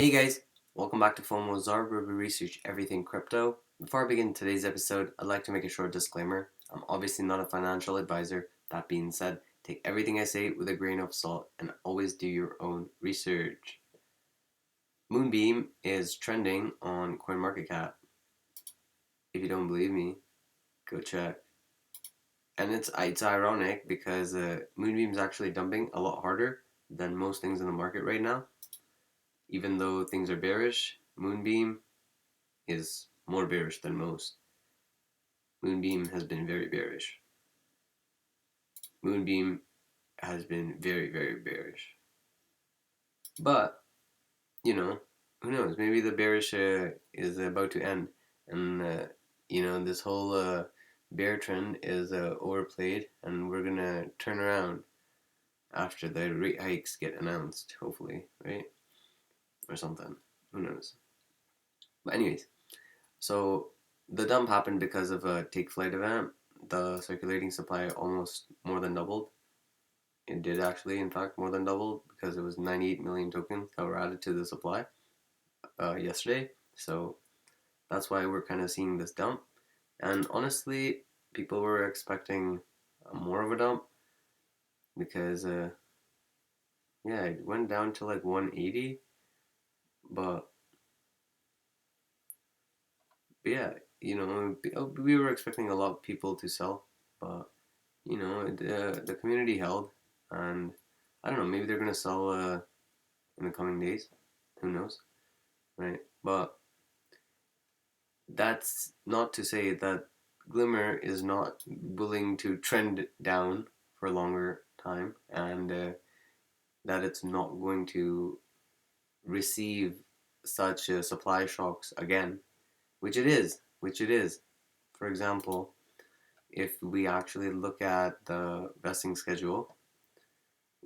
Hey guys, welcome back to MOVR, where we research everything crypto. Before I begin today's episode, I'd like to make a short disclaimer. I'm obviously not a financial advisor. That being said, take everything I say with a grain of salt and always do your own research. Moonbeam is trending on CoinMarketCap. If you don't believe me, go check. And it's ironic because Moonbeam is actually dumping a lot harder than most things in the market right now. Even though things are bearish, Moonbeam is more bearish than most. Moonbeam has been very bearish. Moonbeam has been very, very bearish. But, who knows? Maybe the bearish is about to end. And, this whole bear trend is overplayed. And we're going to turn around after the rate hikes get announced, hopefully, right? Or something. Who knows? But, anyways, so the dump happened because of a take flight event. The circulating supply almost more than doubled. It did actually, in fact, more than double because it was 98 million tokens that were added to the supply yesterday. So that's why we're kind of seeing this dump. And honestly, people were expecting more of a dump because, yeah, it went down to like 180. But, but yeah, we were expecting a lot of people to sell. But, the community held. And I don't know, maybe they're going to sell in the coming days. Who knows? Right? But that's not to say that Glimmer is not willing to trend down for a longer time and that it's not going to receive such supply shocks again, which it is. Which it is. For example, if we actually look at the vesting schedule,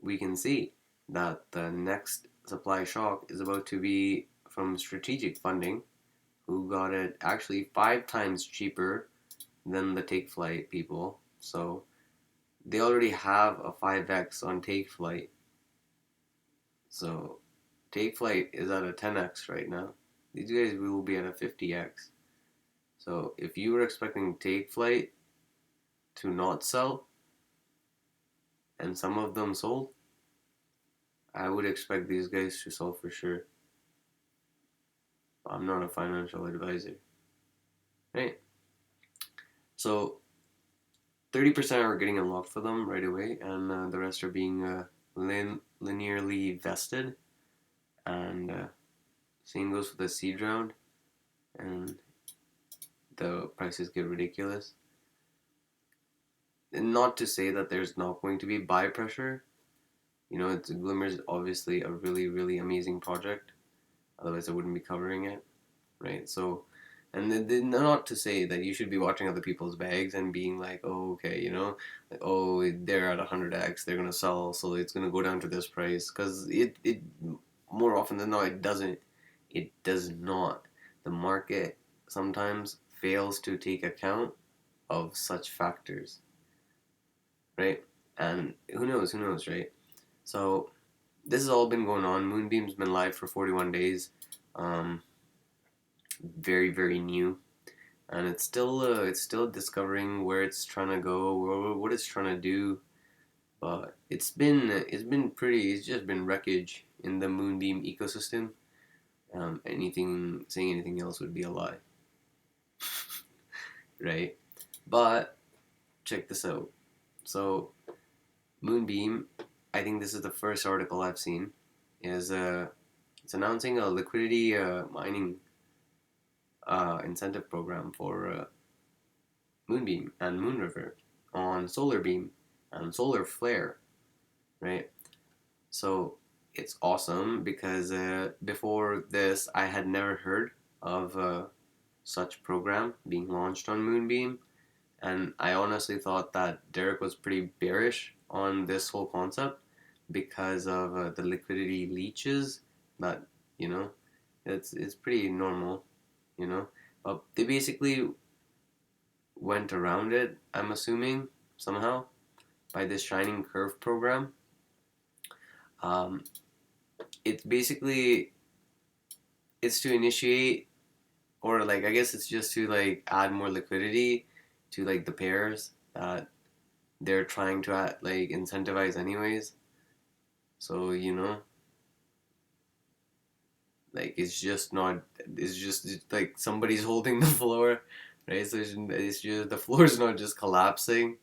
we can see that the next supply shock is about to be from strategic funding, who got it actually 5 times cheaper than the take flight people. So they already have a 5x on take flight. So take flight is at a 10x right now. These guys will be at a 50x. So if you were expecting take flight to not sell, and some of them sold, I would expect these guys to sell for sure. I'm not a financial advisor, right? So 30% are getting unlocked for them right away, and the rest are being linearly vested. And same goes for the seed round, and the prices get ridiculous. And not to say that there's not going to be buy pressure. It's Glimmer's obviously a really, really amazing project. Otherwise, I wouldn't be covering it, right? So, and not to say that you should be watching other people's bags and being like, oh, okay, like, oh, they're at 100x, they're gonna sell, so it's gonna go down to this price, because it more often than not, it doesn't. It does not. The market sometimes fails to take account of such factors, right? And who knows, right? So this has all been going on. Moonbeam's been live for 41 days. Um, very, very new. And it's still discovering where it's trying to go, what it's trying to do. But it's just been wreckage in the Moonbeam ecosystem. Saying anything else would be a lie, right? But check this out. So Moonbeam, I think this is the first article I've seen, is it's announcing a liquidity mining incentive program for Moonbeam and Moonriver on Solarbeam and Solar Flare, right? So it's awesome because before this I had never heard of such program being launched on Moonbeam, and I honestly thought that Derek was pretty bearish on this whole concept because of the liquidity leeches that you know it's pretty normal, you know. But they basically went around it, I'm assuming, somehow, by this Shining Curve program. Um, it's basically it's to initiate, or like I guess it's just to like add more liquidity to like the pairs that they're trying to like incentivize anyways. So like it's just not. It's just like somebody's holding the floor, right? So it's just the floor is not just collapsing.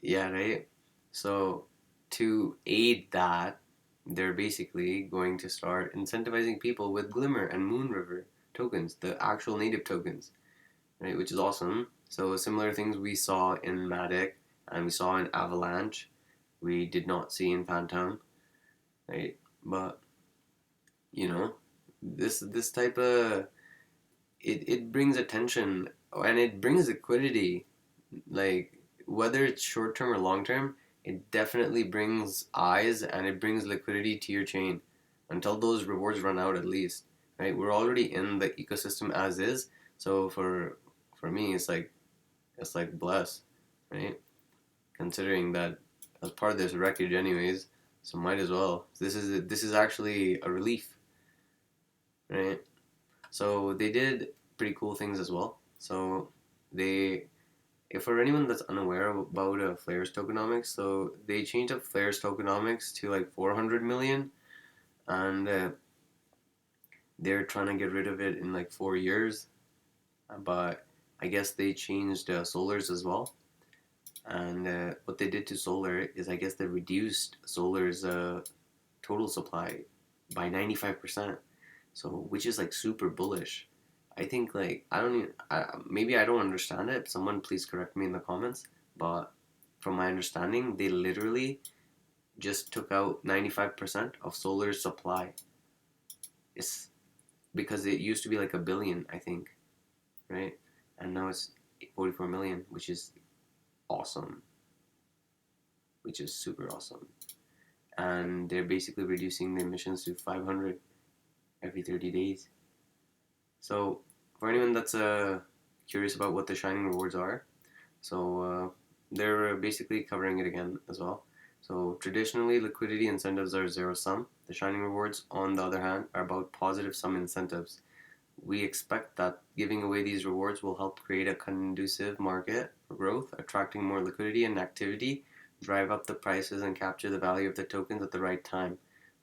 Yeah, right. So to aid that, they're basically going to start incentivizing people with Glimmer and Moonriver tokens, the actual native tokens, right? Which is awesome. So similar things we saw in Matic and we saw in Avalanche, we did not see in Phantom, right? But you know, this type of it brings attention and it brings liquidity. Like whether it's short term or long term, it definitely brings eyes and it brings liquidity to your chain until those rewards run out at least. Right? We're already in the ecosystem as is. So for me it's like bless, right? Considering that as part of this wreckage anyways, so might as well. This is actually a relief, right? So they did pretty cool things as well. So they, if for anyone that's unaware about Flare's tokenomics, so they changed up Flare's tokenomics to like 400 million, and they're trying to get rid of it in like 4 years. But I guess they changed Solar's as well. And what they did to Solar is I guess they reduced Solar's total supply by 95%. So which is like super bullish. I think like I don't even maybe I don't understand it. Someone please correct me in the comments. But from my understanding, they literally just took out 95% of Solar's supply. It's because it used to be like a billion, I think, right? And now it's 44 million, which is awesome, which is super awesome. And they're basically reducing the emissions to 500 every 30 days. So for anyone that's curious about what the shining rewards are, so they're basically covering it again as well. So traditionally, liquidity incentives are zero sum. The shining rewards, on the other hand, are about positive sum incentives. We expect that giving away these rewards will help create a conducive market for growth, attracting more liquidity and activity, drive up the prices, and capture the value of the tokens at the right time.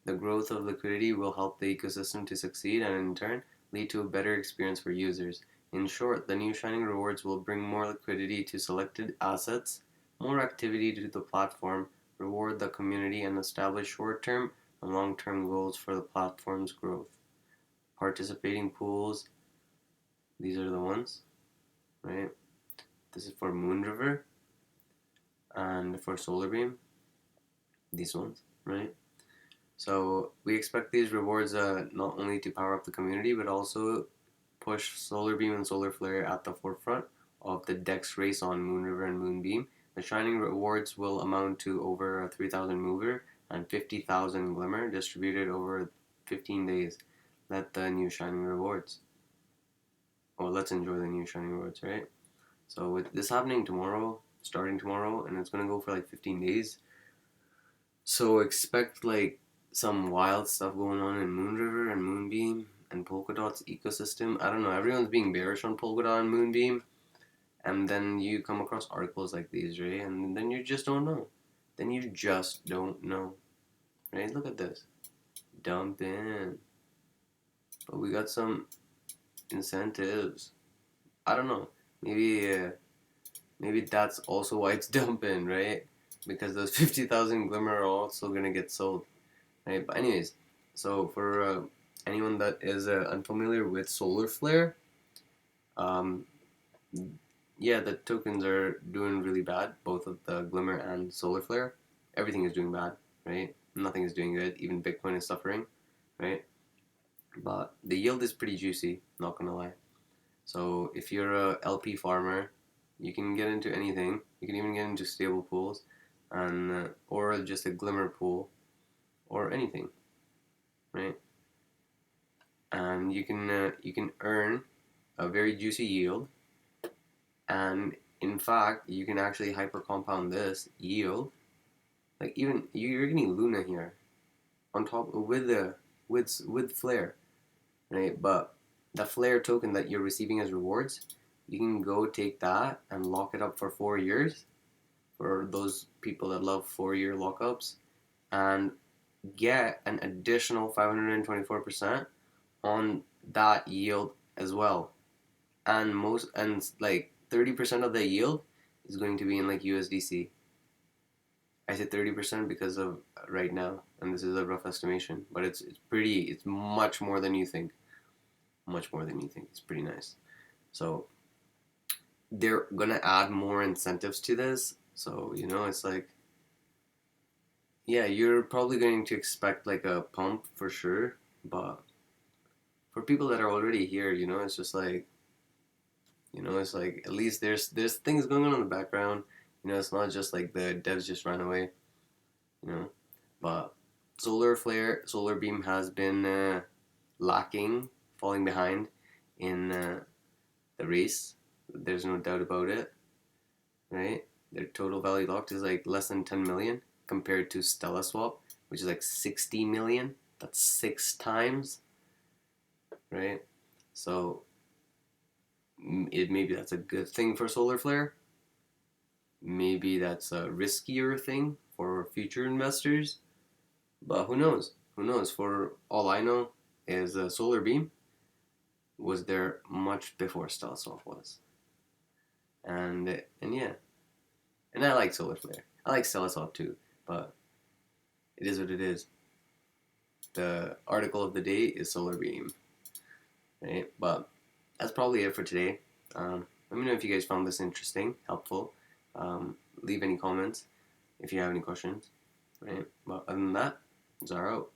The growth of liquidity will help the ecosystem to succeed and, in turn, lead to a better experience for users. In short, the new Shining Rewards will bring more liquidity to selected assets, more activity to the platform, reward the community, and establish short-term and long-term goals for the platform's growth. Participating pools, these are the ones, right? This is for Moonriver and for Solarbeam, these ones, right? So we expect these rewards not only to power up the community, but also push Solarbeam and Solar Flare at the forefront of the DEX race on Moonriver and Moonbeam. The Shining rewards will amount to over 3,000 MOVR and 50,000 Glimmer distributed over 15 days. Let the new Shining rewards. Well, let's enjoy the new Shining rewards, right? So with this happening tomorrow, starting tomorrow, and it's gonna go for like 15 days. So expect like some wild stuff going on in Moonriver and Moonbeam and Polkadot's ecosystem. I don't know, everyone's being bearish on Polkadot and Moonbeam, and then you come across articles like these, right? And then you just don't know. Then you just don't know, right? Look at this. Dump in. But we got some incentives. I don't know. Maybe that's also why it's dumping, right? Because those 50,000 Glimmer are also gonna get sold, right? But anyways, so for anyone that is unfamiliar with Solar Flare, um, yeah, the tokens are doing really bad, both of the Glimmer and Solar Flare. Everything is doing bad, right? Nothing is doing good. Even Bitcoin is suffering, right? But the yield is pretty juicy, not gonna lie. So if you're a LP farmer, you can get into anything. You can even get into stable pools, and or just a Glimmer pool, or anything, right? And you can earn a very juicy yield, and in fact, you can actually hyper compound this yield. Like even you're getting Luna here on top with the with Flare. right? But the flare token that you're receiving as rewards, you can go take that and lock it up for 4 years for those people that love 4 year lockups, and get an additional 524% on that yield as well. And like 30% of the yield is going to be in like USDC. I said 30% because of right now, and this is a rough estimation, but it's much more than you think. Much more than you think. It's pretty nice. So they're gonna add more incentives to this. So it's like, yeah, you're probably going to expect like a pump for sure, but for people that are already here, it's just like, it's like at least there's things going on in the background. It's not just like the devs just ran away. You know, but Solarbeam has been lacking, falling behind in the race. There's no doubt about it, right? Their total value locked is like less than 10 million compared to Stella Swap, which is like 60 million. That's 6 times, right? So maybe that's a good thing for Solar Flare. Maybe that's a riskier thing for future investors. But who knows? Who knows? For all I know, is Solarbeam was there much before Stelssoft was, and yeah, and I like Solar Flare. I like Stelssoft too, but it is what it is. The article of the day is Solarbeam, right? But that's probably it for today. Let me know if you guys found this interesting, helpful. Leave any comments if you have any questions, right? But other than that, Zara out.